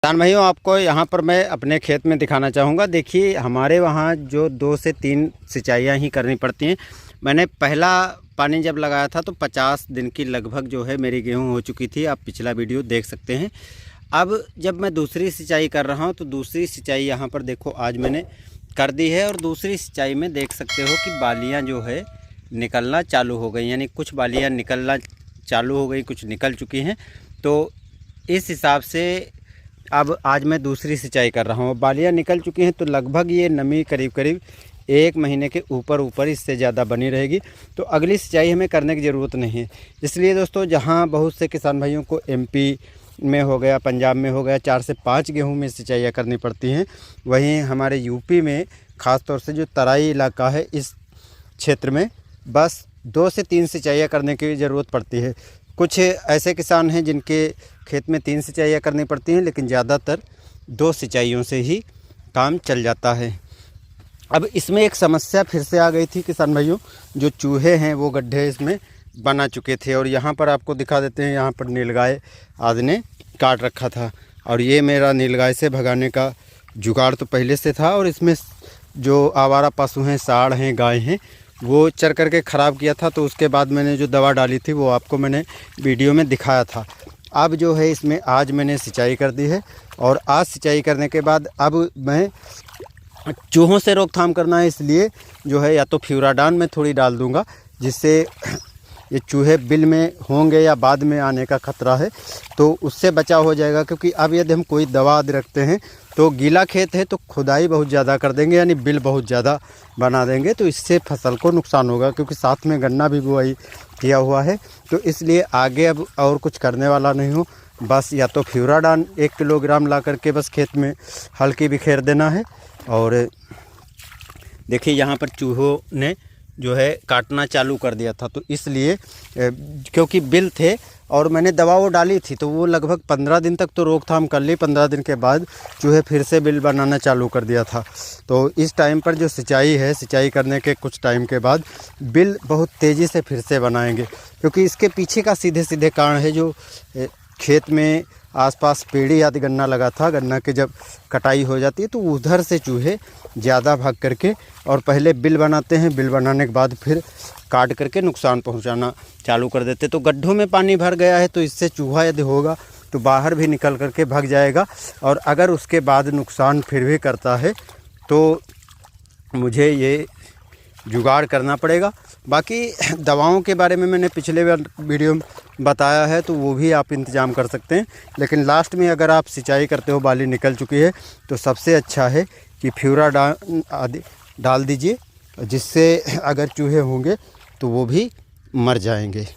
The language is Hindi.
किसान भाइयों, आपको यहाँ पर मैं अपने खेत में दिखाना चाहूँगा। देखिए, हमारे वहाँ जो 2 से 3 सिंचाइयाँ ही करनी पड़ती हैं। मैंने पहला पानी जब लगाया था तो 50 दिन की लगभग जो है मेरी गेहूँ हो चुकी थी। आप पिछला वीडियो देख सकते हैं। अब जब मैं दूसरी सिंचाई कर रहा हूँ तो दूसरी सिंचाई यहाँ पर देखो आज मैंने कर दी है। और दूसरी सिंचाई में देख सकते हो कि बालियाँ जो है निकलना चालू हो गई, यानी कुछ बालियाँ निकलना चालू हो गई, कुछ निकल चुकी हैं। तो इस हिसाब से अब आज मैं दूसरी सिंचाई कर रहा हूँ। बालियाँ निकल चुकी हैं तो लगभग ये नमी करीब करीब 1 महीने के ऊपर इससे ज़्यादा बनी रहेगी। तो अगली सिंचाई हमें करने की ज़रूरत नहीं है। इसलिए दोस्तों, जहाँ बहुत से किसान भाइयों को MP में हो गया, पंजाब में हो गया, 4 से 5 गेहूँ में सिंचाइयाँ करनी पड़ती हैं, वहीं हमारे यूपी में ख़ास तौर से जो तराई इलाका है, इस क्षेत्र में बस 2 से 3 सिंचाइयाँ करने की ज़रूरत पड़ती है। कुछ ऐसे किसान हैं जिनके खेत में 3 सिंचाइयाँ करनी पड़ती हैं, लेकिन ज़्यादातर 2 सिंचाइयों से ही काम चल जाता है। अब इसमें एक समस्या फिर से आ गई थी किसान भाइयों, जो चूहे हैं वो गड्ढे इसमें बना चुके थे। और यहाँ पर आपको दिखा देते हैं, यहाँ पर नीलगाय आज ने काट रखा था। और ये मेरा नीलगाय से भगाने का जुगाड़ तो पहले से था। और इसमें जो आवारा पशु हैं, साढ़ हैं, गाय हैं, वो चर करके ख़राब किया था। तो उसके बाद मैंने जो दवा डाली थी वो आपको मैंने वीडियो में दिखाया था। अब जो है इसमें आज मैंने सिंचाई कर दी है। और आज सिंचाई करने के बाद अब मैं चूहों से रोकथाम करना है, इसलिए जो है या तो फ्यूराडान में थोड़ी डाल दूंगा, जिससे ये चूहे बिल में होंगे या बाद में आने का खतरा है तो उससे बचाव हो जाएगा। क्योंकि अब यदि हम कोई दवा रखते हैं तो गीला खेत है तो खुदाई बहुत ज़्यादा कर देंगे, यानी बिल बहुत ज़्यादा बना देंगे, तो इससे फसल को नुकसान होगा। क्योंकि साथ में गन्ना भी बुआई किया हुआ है, तो इसलिए आगे अब और कुछ करने वाला नहीं हूँ। बस या तो फ्यूराडान 1 किलोग्राम ला करके बस खेत में हल्की बिखेर देना है। और देखिए, यहाँ पर चूहों ने जो है काटना चालू कर दिया था, तो इसलिए क्योंकि बिल थे और मैंने दवा वो डाली थी, तो वो लगभग 15 दिन तक तो रोकथाम कर ली। 15 दिन के बाद चूहे फिर से बिल बनाना चालू कर दिया था। तो इस टाइम पर जो सिंचाई है, सिंचाई करने के कुछ टाइम के बाद बिल बहुत तेज़ी से फिर से बनाएंगे। क्योंकि इसके पीछे का सीधे सीधे कारण है, जो खेत में आसपास पेड़ी आदि गन्ना लगा था, गन्ना की जब कटाई हो जाती है तो उधर से चूहे ज़्यादा भाग करके और पहले बिल बनाते हैं, बिल बनाने के बाद फिर काट करके नुकसान पहुंचाना चालू कर देते। तो गड्ढों में पानी भर गया है तो इससे चूहा यदि होगा तो बाहर भी निकल करके भाग जाएगा। और अगर उसके बाद नुकसान फिर भी करता है तो मुझे ये जुगाड़ करना पड़ेगा। बाकी दवाओं के बारे में मैंने पिछले वीडियो में बताया है, तो वो भी आप इंतज़ाम कर सकते हैं। लेकिन लास्ट में अगर आप सिंचाई करते हो, बाली निकल चुकी है, तो सबसे अच्छा है कि फ्यूराडान आदि डाल दीजिए, जिससे अगर चूहे होंगे तो वो भी मर जाएंगे।